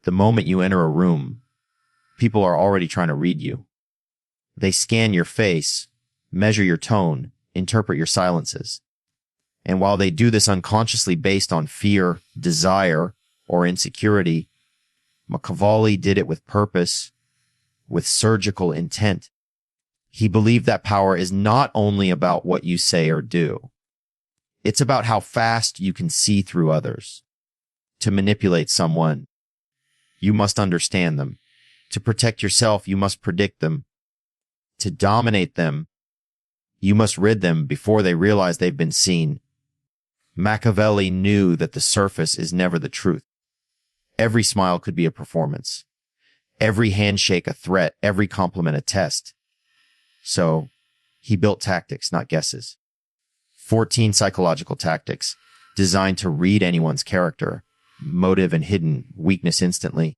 The moment you enter a room, people are already trying to read you. They scan your face, measure your tone, interpret your silences. And while they do this unconsciously based on fear, desire, or insecurity, Machiavelli did it with purpose, with surgical intent. He believed that power is not only about what you say or do. It's about how fast you can see through others. To manipulate someone, you must understand them. To protect yourself, you must predict them. To dominate them, you must rid them before they realize they've been seen. Machiavelli knew that the surface is never the truth. Every smile could be a performance. Every handshake a threat, every compliment a test. So, he built tactics, not guesses. 14 psychological tactics designed to read anyone's character, motive, and hidden weakness instantly.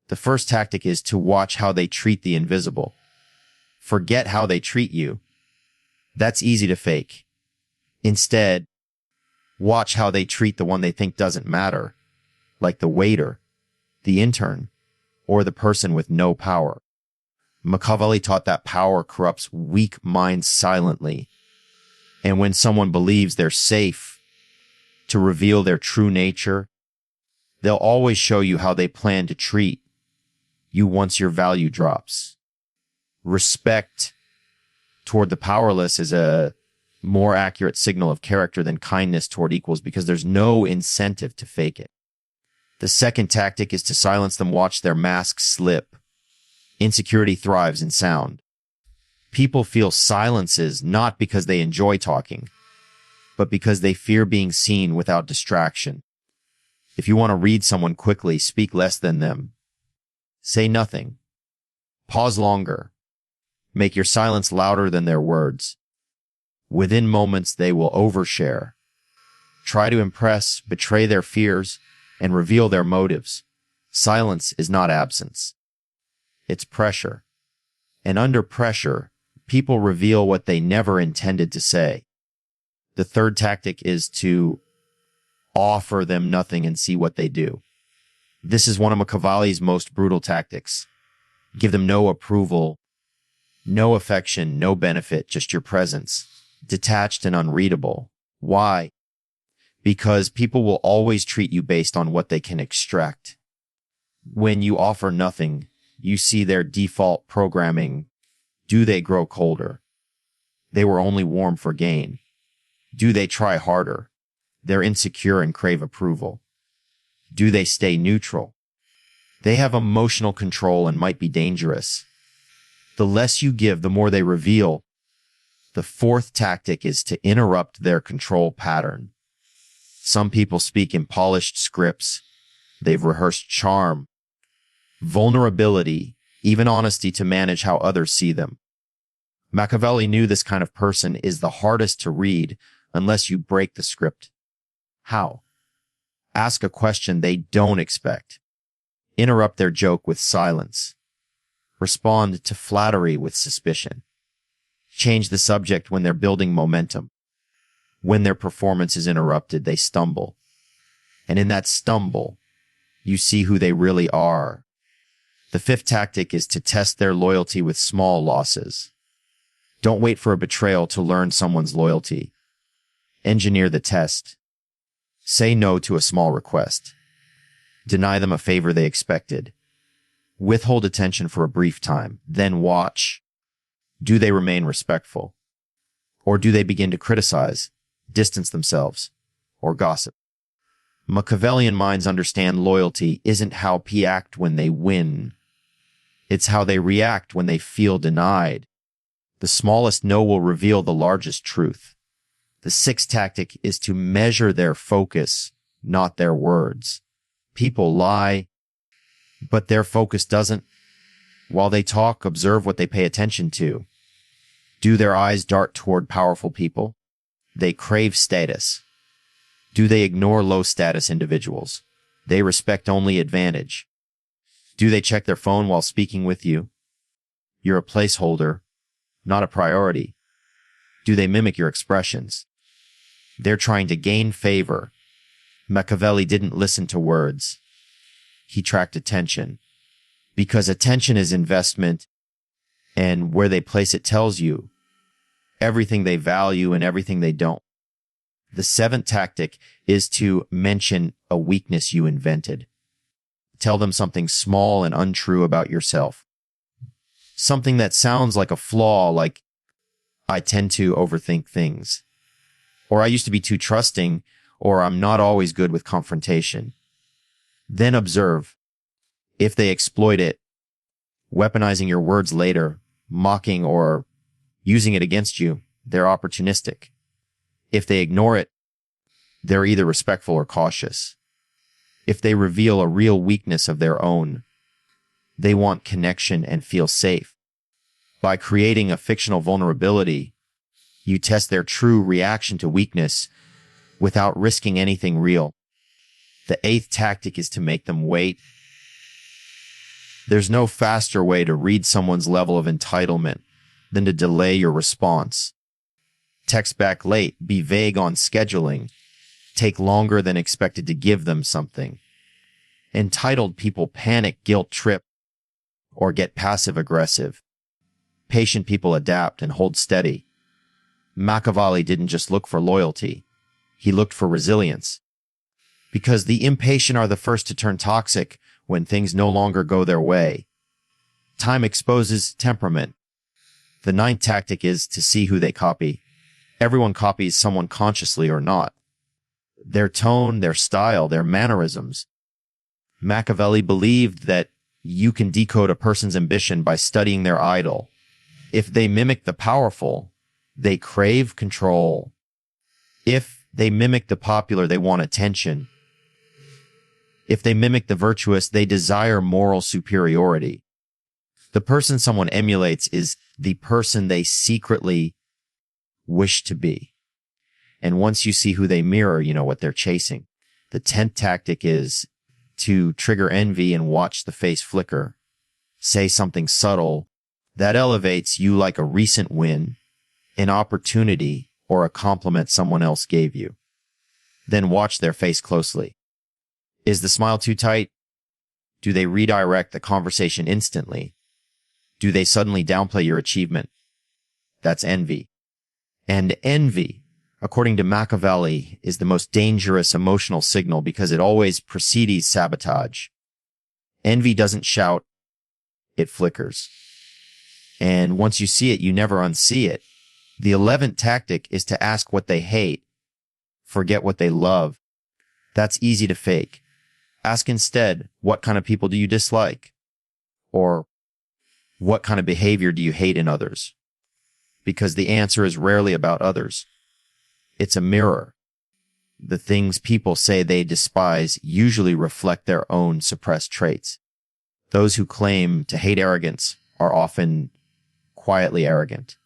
The first tactic is to watch how they treat the invisible. Forget how they treat you. That's easy to fake. Instead, watch how they treat the one they think doesn't matter, like the waiter, the intern, or the person with no power. Machiavelli taught that power corrupts weak minds silently. And when someone believes they're safe to reveal their true nature, they'll always show you how they plan to treat you once your value drops. Respect toward the powerless is a more accurate signal of character than kindness toward equals because there's no incentive to fake it. The second tactic is to silence them, watch their masks slip. Insecurity thrives in sound. People feel silences not because they enjoy talking, but because they fear being seen without distraction. If you want to read someone quickly, speak less than them. Say nothing. Pause longer. Make your silence louder than their words. Within moments, they will overshare. Try to impress, betray their fears, and reveal their motives. Silence is not absence. It's pressure. And under pressure, people reveal what they never intended to say. The third tactic is to offer them nothing and see what they do. This is one of Machiavelli's most brutal tactics. Give them no approval, no affection, no benefit, just your presence. Detached and unreadable. Why? Because people will always treat you based on what they can extract. When you offer nothing, you see their default programming. Do they grow colder? They were only warm for gain. Do they try harder? They're insecure and crave approval. Do they stay neutral? They have emotional control and might be dangerous. The less you give, the more they reveal. The fourth tactic is to interrupt their control pattern. Some people speak in polished scripts. They've rehearsed charm, vulnerability, even honesty to manage how others see them. Machiavelli knew this kind of person is the hardest to read unless you break the script. How? Ask a question they don't expect. Interrupt their joke with silence. Respond to flattery with suspicion. Change the subject when they're building momentum. When their performance is interrupted, they stumble. And in that stumble, you see who they really are. The fifth tactic is to test their loyalty with small losses. Don't wait for a betrayal to learn someone's loyalty. Engineer the test. Say no to a small request. Deny them a favor they expected. Withhold attention for a brief time, then watch. Do they remain respectful? Or do they begin to criticize, distance themselves, or gossip? Machiavellian minds understand loyalty isn't how people act when they win. It's how they react when they feel denied. The smallest no will reveal the largest truth. The sixth tactic is to measure their focus, not their words. People lie, but their focus doesn't. While they talk, observe what they pay attention to. Do their eyes dart toward powerful people? They crave status. Do they ignore low-status individuals? They respect only advantage. Do they check their phone while speaking with you? You're a placeholder, not a priority. Do they mimic your expressions? They're trying to gain favor. Machiavelli didn't listen to words. he tracked attention. Because attention is investment, and where they place it tells you everything they value and everything they don't. The seventh tactic is to mention a weakness you invented. Tell them something small and untrue about yourself. Something that sounds like a flaw, like, I tend to overthink things. Or I used to be too trusting, or I'm not always good with confrontation. Then observe. If they exploit it, weaponizing your words later, mocking or using it against you, they're opportunistic. If they ignore it, they're either respectful or cautious. If they reveal a real weakness of their own, they want connection and feel safe. By creating a fictional vulnerability, you test their true reaction to weakness without risking anything real. The eighth tactic is to make them wait. There's no faster way to read someone's level of entitlement than to delay your response. Text back late, be vague on scheduling, take longer than expected to give them something. Entitled people panic, guilt trip, or get passive aggressive. Patient people adapt and hold steady. Machiavelli didn't just look for loyalty. He looked for resilience. Because the impatient are the first to turn toxic when things no longer go their way. Time exposes temperament. The ninth tactic is to see who they copy. Everyone copies someone consciously or not. Their tone, their style, their mannerisms. Machiavelli believed that you can decode a person's ambition by studying their idol. If they mimic the powerful, they crave control. If they mimic the popular, they want attention. If they mimic the virtuous, they desire moral superiority. The person someone emulates is the person they secretly wish to be. And once you see who they mirror, you know what they're chasing. The 10th tactic is to trigger envy and watch the face flicker. Say something subtle that elevates you, like a recent win, an opportunity, or a compliment someone else gave you. Then watch their face closely. Is the smile too tight? Do they redirect the conversation instantly? Do they suddenly downplay your achievement? That's envy. And envy, according to Machiavelli, is the most dangerous emotional signal because it always precedes sabotage. Envy doesn't shout, it flickers. And once you see it, you never unsee it. The 11th tactic is to ask what they hate, forget what they love. That's easy to fake. Ask instead, what kind of people do you dislike? Or what kind of behavior do you hate in others? Because the answer is rarely about others. It's a mirror. The things people say they despise usually reflect their own suppressed traits. Those who claim to hate arrogance are often quietly arrogant.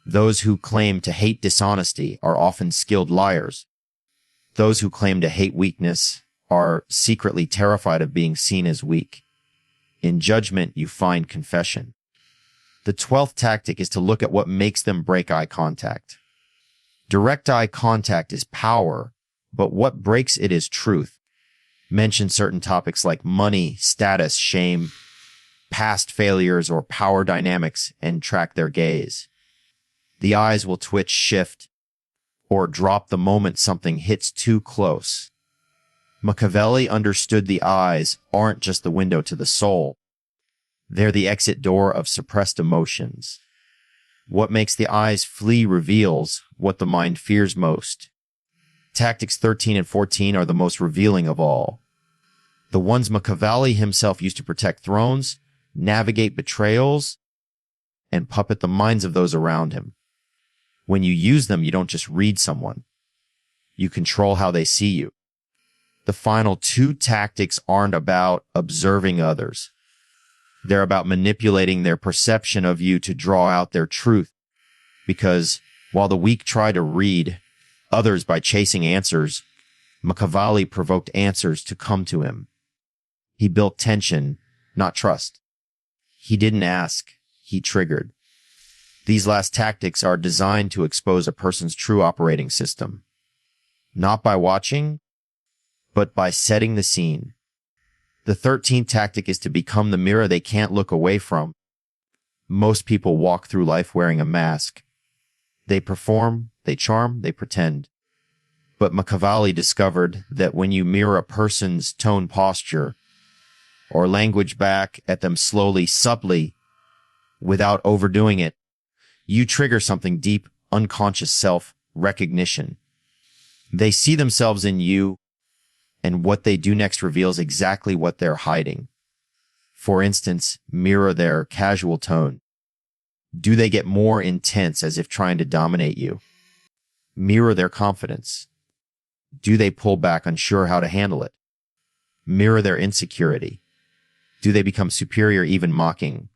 Those who claim to hate dishonesty are often skilled liars. Those who claim to hate weakness are secretly terrified of being seen as weak. In judgment, you find confession. The 12th tactic is to look at what makes them break eye contact. Direct eye contact is power, but what breaks it is truth. Mention certain topics like money, status, shame, past failures, or power dynamics, and track their gaze. The eyes will twitch, shift, or drop the moment something hits too close. Machiavelli understood the eyes aren't just the window to the soul. They're the exit door of suppressed emotions. What makes the eyes flee reveals what the mind fears most. Tactics 13 and 14 are the most revealing of all. The ones Machiavelli himself used to protect thrones, navigate betrayals, and puppet the minds of those around him. When you use them, you don't just read someone. You control how they see you. The final two tactics aren't about observing others. They're about manipulating their perception of you to draw out their truth. Because while the weak try to read others by chasing answers, Machiavelli provoked answers to come to him. He built tension, not trust. He didn't ask, he triggered. These last tactics are designed to expose a person's true operating system. Not by watching, but by setting the scene. The The 13th tactic is to become the mirror they can't look away from. Most people walk through life wearing a mask. They perform, they charm, they pretend. But Machiavelli discovered that when you mirror a person's tone, posture, or language back at them slowly, subtly, without overdoing it, you trigger something deep, unconscious self-recognition. They see themselves in you, and what they do next reveals exactly what they're hiding. For instance, mirror their casual tone. Do they get more intense as if trying to dominate you? Mirror their confidence. Do they pull back unsure how to handle it? Mirror their insecurity. Do they become superior, even mocking?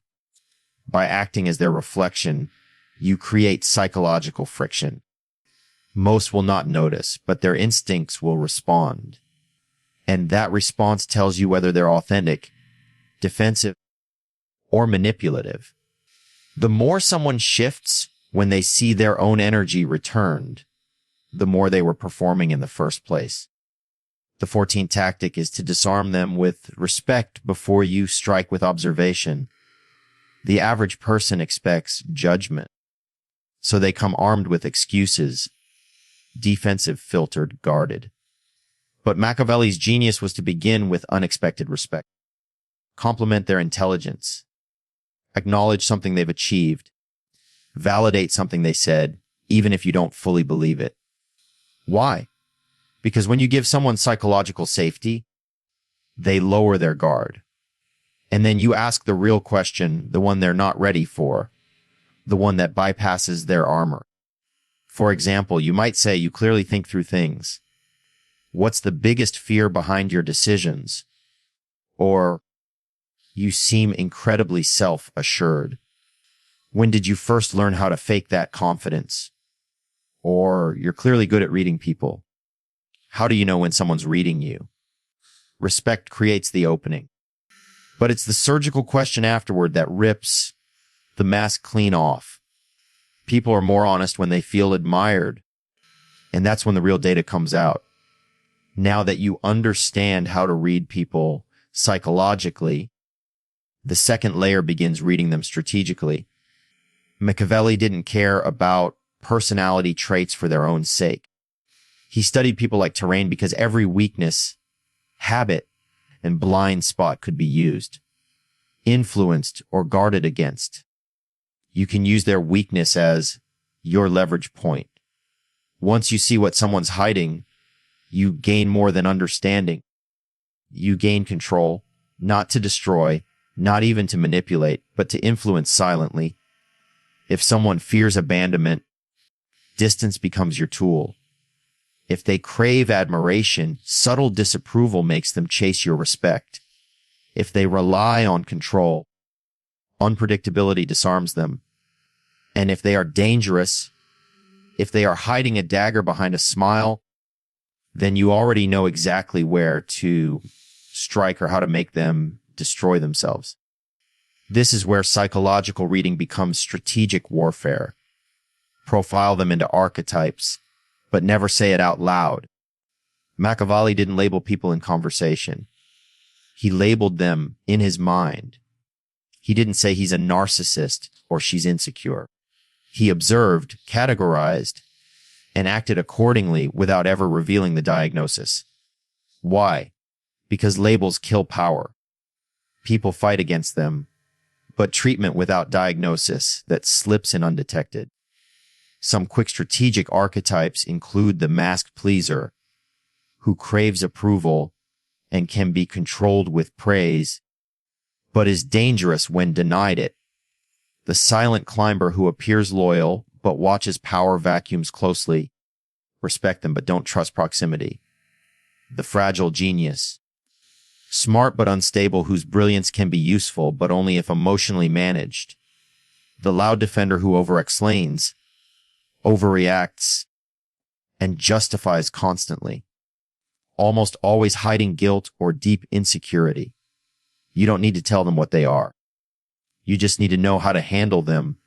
By acting as their reflection, you create psychological friction. Most will not notice, but their instincts will respond. And that response tells you whether they're authentic, defensive, or manipulative. The more someone shifts when they see their own energy returned, the more they were performing in the first place. The 14th tactic is to disarm them with respect before you strike with observation. The average person expects judgment, so they come armed with excuses, defensive, filtered, guarded. But Machiavelli's genius was to begin with unexpected respect. Compliment their intelligence. Acknowledge something they've achieved. Validate something they said, even if you don't fully believe it. Why? Because when you give someone psychological safety, they lower their guard. And then you ask the real question, the one they're not ready for, the one that bypasses their armor. For example, you might say you clearly think through things. What's the biggest fear behind your decisions? Or, you seem incredibly self-assured. When did you first learn how to fake that confidence? Or, you're clearly good at reading people. How do you know when someone's reading you? Respect creates the opening. But it's the surgical question afterward that rips the mask clean off. People are more honest when they feel admired. And that's when the real data comes out. Now that you understand how to read people psychologically, the second layer begins reading them strategically. Machiavelli didn't care about personality traits for their own sake. He studied people like terrain because every weakness, habit, and blind spot could be used, influenced, or guarded against. You can use their weakness as your leverage point. Once you see what someone's hiding, you gain more than understanding. You gain control, not to destroy, not even to manipulate, but to influence silently. If someone fears abandonment, distance becomes your tool. If they crave admiration, subtle disapproval makes them chase your respect. If they rely on control, unpredictability disarms them. And if they are dangerous, if they are hiding a dagger behind a smile, then you already know exactly where to strike or how to make them destroy themselves. This is where psychological reading becomes strategic warfare. Profile them into archetypes, but never say it out loud. Machiavelli didn't label people in conversation. He labeled them in his mind. He didn't say he's a narcissist or she's insecure. He observed, categorized, and acted accordingly without ever revealing the diagnosis. Why? Because labels kill power. People fight against them, but treatment without diagnosis that slips in undetected. Some quick strategic archetypes include the masked pleaser, who craves approval and can be controlled with praise, but is dangerous when denied it. The silent climber who appears loyal, but watches power vacuums closely. Respect them, but don't trust proximity. The fragile genius. Smart but unstable, whose brilliance can be useful, but only if emotionally managed. The loud defender who overexplains, overreacts, and justifies constantly. Almost always hiding guilt or deep insecurity. You don't need to tell them what they are. You just need to know how to handle them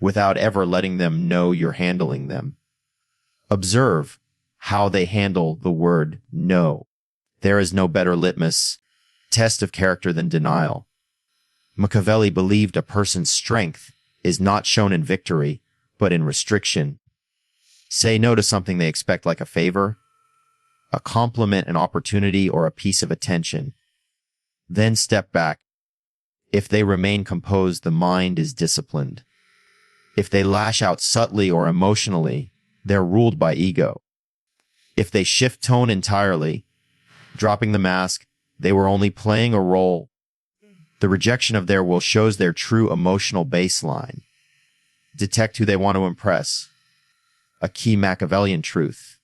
without ever letting them know you're handling them. Observe how they handle the word no. There is no better litmus test of character than denial. Machiavelli believed a person's strength is not shown in victory, but in restriction. Say no to something they expect, like a favor, a compliment, an opportunity, or a piece of attention. Then step back. If they remain composed, the mind is disciplined. If they lash out subtly or emotionally, they're ruled by ego. If they shift tone entirely, dropping the mask, they were only playing a role. The rejection of their will shows their true emotional baseline. Detect who they want to impress. A key Machiavellian truth.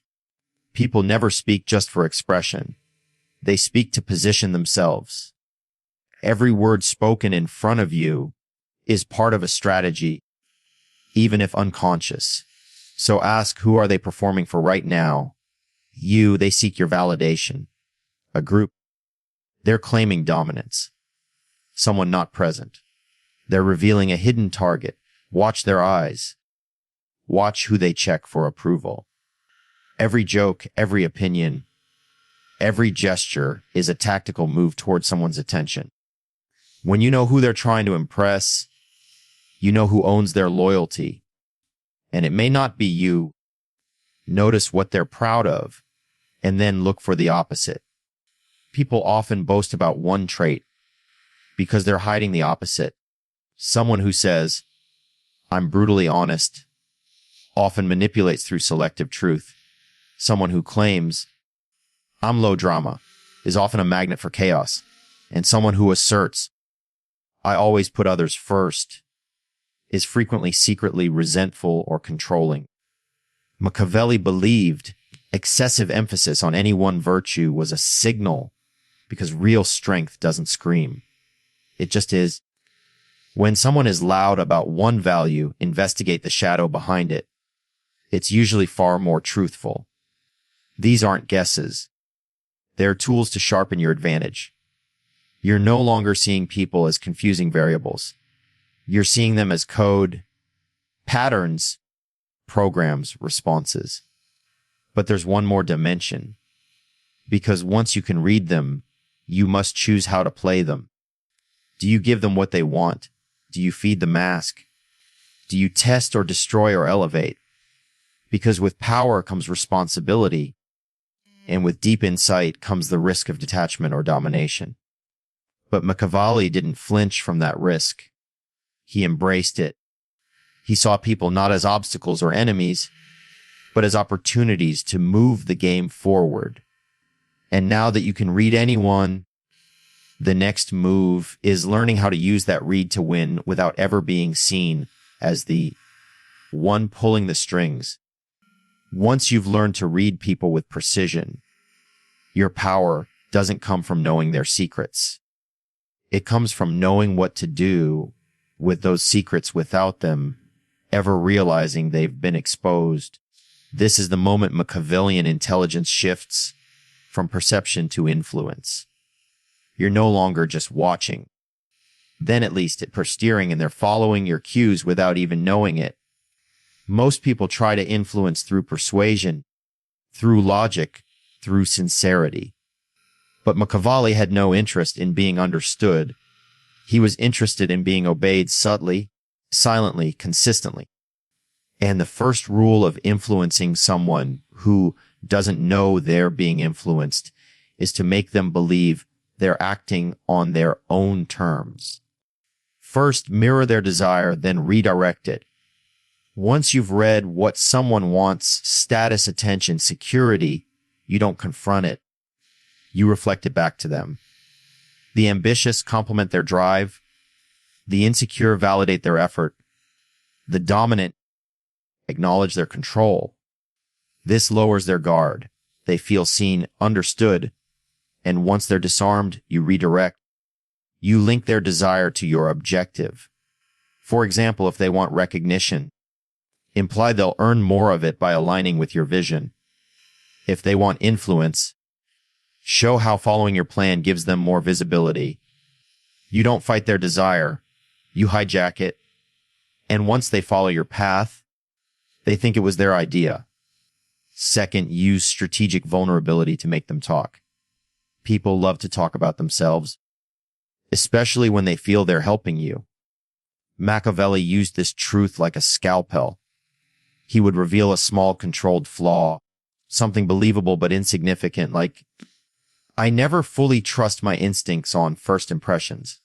People never speak just for expression. They speak to position themselves. Every word spoken in front of you is part of a strategy, even if unconscious. So ask, who are they performing for right now? You, they seek your validation. A group, they're claiming dominance. Someone not present. They're revealing a hidden target. Watch their eyes. Watch who they check for approval. Every joke, every opinion, every gesture is a tactical move towards someone's attention. When you know who they're trying to impress, you know who owns their loyalty. And it may not be you. Notice what they're proud of, and then look for the opposite. People often boast about one trait because they're hiding the opposite. Someone who says, "I'm brutally honest," often manipulates through selective truth. Someone who claims, "I'm low drama," is often a magnet for chaos. And someone who asserts, "I always put others first," is frequently secretly resentful or controlling. Machiavelli believed excessive emphasis on any one virtue was a signal, because real strength doesn't scream. It just is. When someone is loud about one value, investigate the shadow behind it. It's usually far more truthful. These aren't guesses. They're tools to sharpen your advantage. You're no longer seeing people as confusing variables. You're seeing them as code, patterns, programs, responses. But there's one more dimension. Because once you can read them, you must choose how to play them. Do you give them what they want? Do you feed the mask? Do you test or destroy or elevate? Because with power comes responsibility, and with deep insight comes the risk of detachment or domination. But Machiavelli didn't flinch from that risk. He embraced it. He saw people not as obstacles or enemies, but as opportunities to move the game forward. And now that you can read anyone, the next move is learning how to use that read to win without ever being seen as the one pulling the strings. Once you've learned to read people with precision, your power doesn't come from knowing their secrets. It comes from knowing what to do with those secrets without them ever realizing they've been exposed. This is the moment Machiavellian intelligence shifts from perception to influence. You're no longer just watching. Then at least they're steering, and they're following your cues without even knowing it. Most people try to influence through persuasion, through logic, through sincerity. But Machiavelli had no interest in being understood. He was interested in being obeyed subtly, silently, consistently. And the first rule of influencing someone who doesn't know they're being influenced is to make them believe they're acting on their own terms. First, mirror their desire, then redirect it. Once you've read what someone wants, status, attention, security, you don't confront it. You reflect it back to them. The ambitious compliment their drive. The insecure validate their effort. The dominant acknowledge their control. This lowers their guard. They feel seen, understood, and once they're disarmed, you redirect. You link their desire to your objective. For example, if they want recognition, imply they'll earn more of it by aligning with your vision. If they want influence, show how following your plan gives them more visibility. You don't fight their desire, you hijack it, and once they follow your path, they think it was their idea. Second, use strategic vulnerability to make them talk. People love to talk about themselves, especially when they feel they're helping you. Machiavelli used this truth like a scalpel. He would reveal a small, controlled flaw, something believable but insignificant, like, I never fully trust my instincts on first impressions.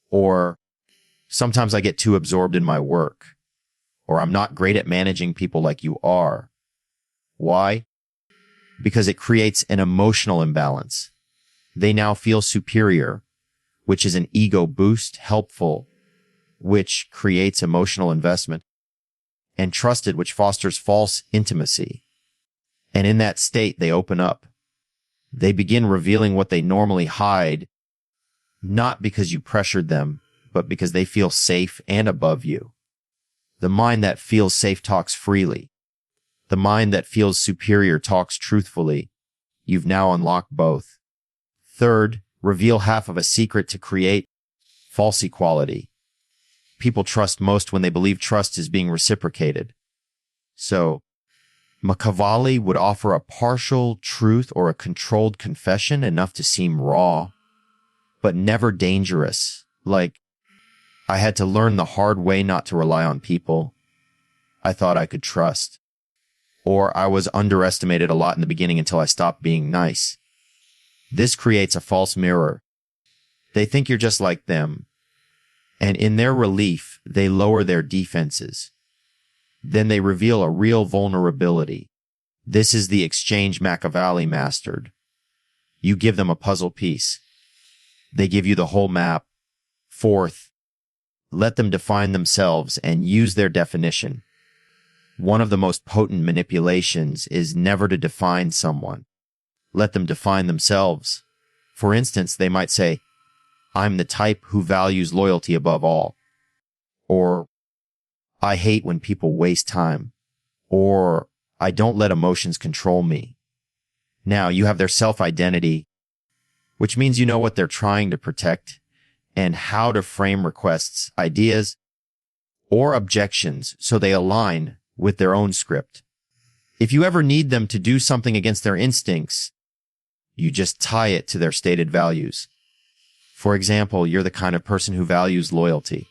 Or, sometimes I get too absorbed in my work. Or, I'm not great at managing people like you are. Why? Because it creates an emotional imbalance. They now feel superior, which is an ego boost, helpful, which creates emotional investment, and trusted, which fosters false intimacy. And in that state, they open up. They begin revealing what they normally hide, not because you pressured them, but because they feel safe and above you. The mind that feels safe talks freely. The mind that feels superior talks truthfully. You've now unlocked both. Third, reveal half of a secret to create false equality. People trust most when they believe trust is being reciprocated. So, Machiavelli would offer a partial truth or a controlled confession, enough to seem raw, but never dangerous. Like, I had to learn the hard way not to rely on people I thought I could trust. Or I was underestimated a lot in the beginning until I stopped being nice. This creates a false mirror. They think you're just like them. And in their relief, they lower their defenses. Then they reveal a real vulnerability. This is the exchange Machiavelli mastered. You give them a puzzle piece. They give you the whole map. Fourth, let them define themselves and use their definition. One of the most potent manipulations is never to define someone. Let them define themselves. For instance, they might say, I'm the type who values loyalty above all. Or, I hate when people waste time. Or, I don't let emotions control me. Now, you have their self-identity, which means you know what they're trying to protect and how to frame requests, ideas, or objections so they align with their own script. If you ever need them to do something against their instincts, you just tie it to their stated values. For example, you're the kind of person who values loyalty.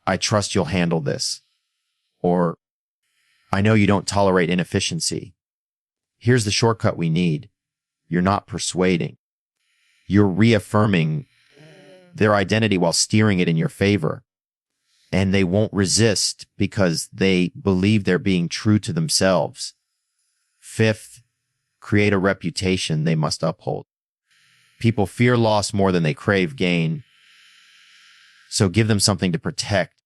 I trust you'll handle this. Or, I know you don't tolerate inefficiency. Here's the shortcut we need. You're not persuading. You're reaffirming their identity while steering it in your favor. And they won't resist because they believe they're being true to themselves. Fifth, create a reputation they must uphold. People fear loss more than they crave gain. So give them something to protect.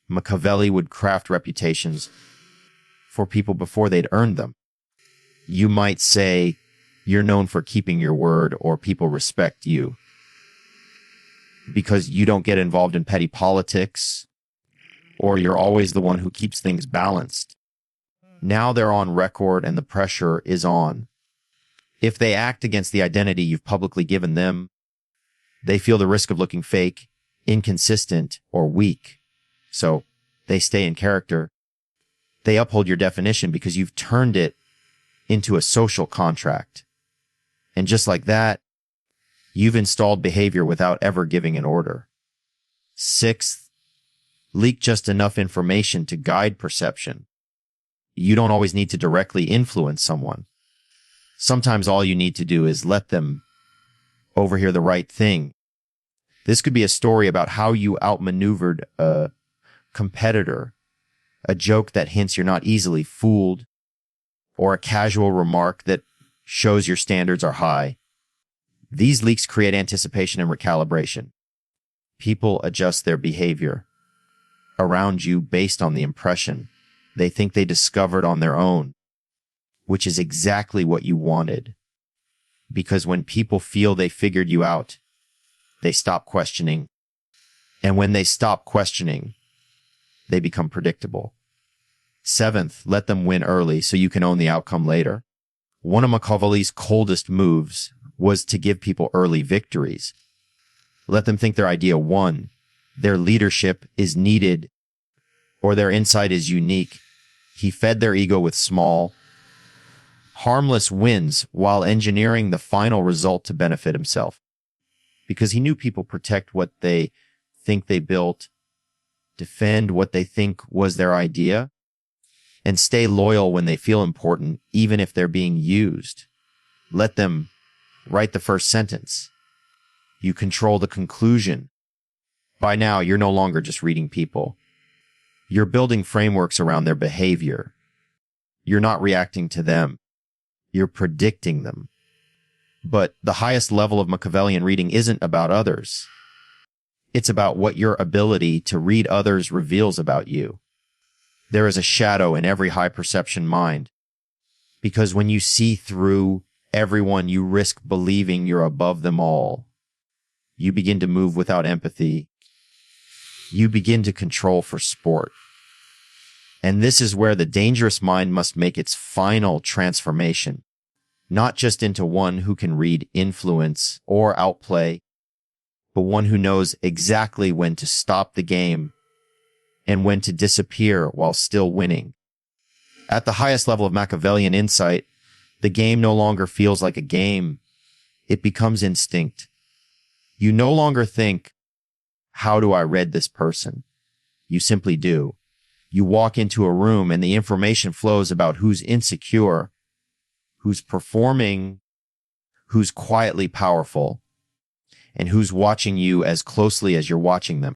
Machiavelli would craft reputations for people before they'd earned them. You might say you're known for keeping your word, or people respect you because you don't get involved in petty politics, or you're always the one who keeps things balanced. Now they're on record and the pressure is on. If they act against the identity you've publicly given them, they feel the risk of looking fake, inconsistent, or weak. So they stay in character. They uphold your definition because you've turned it into a social contract. And just like that, you've installed behavior without ever giving an order. Sixth, leak just enough information to guide perception. You don't always need to directly influence someone. Sometimes all you need to do is let them overhear the right thing. This could be a story about how you outmaneuvered a competitor, a joke that hints you're not easily fooled, or a casual remark that shows your standards are high. These leaks create anticipation and recalibration. People adjust their behavior around you based on the impression they think they discovered on their own, which is exactly what you wanted. Because when people feel they figured you out, they stop questioning. And when they stop questioning, they become predictable. Seventh, let them win early so you can own the outcome later. One of Machiavelli's coldest moves was to give people early victories. Let them think their idea won, their leadership is needed, or their insight is unique. He fed their ego with small, harmless wins while engineering the final result to benefit himself. Because he knew people protect what they think they built, defend what they think was their idea, and stay loyal when they feel important, even if they're being used. Let them write the first sentence. You control the conclusion. By now, you're no longer just reading people. You're building frameworks around their behavior. You're not reacting to them. You're predicting them. But the highest level of Machiavellian reading isn't about others. It's about what your ability to read others reveals about you. There is a shadow in every high perception mind, because when you see through everyone, you risk believing you're above them all. You begin to move without empathy. You begin to control for sport. And this is where the dangerous mind must make its final transformation, not just into one who can read influence or outplay, but one who knows exactly when to stop the game and when to disappear while still winning. At the highest level of Machiavellian insight, the game no longer feels like a game. It becomes instinct. You no longer think, how do I read this person? You simply do. You walk into a room and the information flows about who's insecure, who's performing, who's quietly powerful, and who's watching you as closely as you're watching them.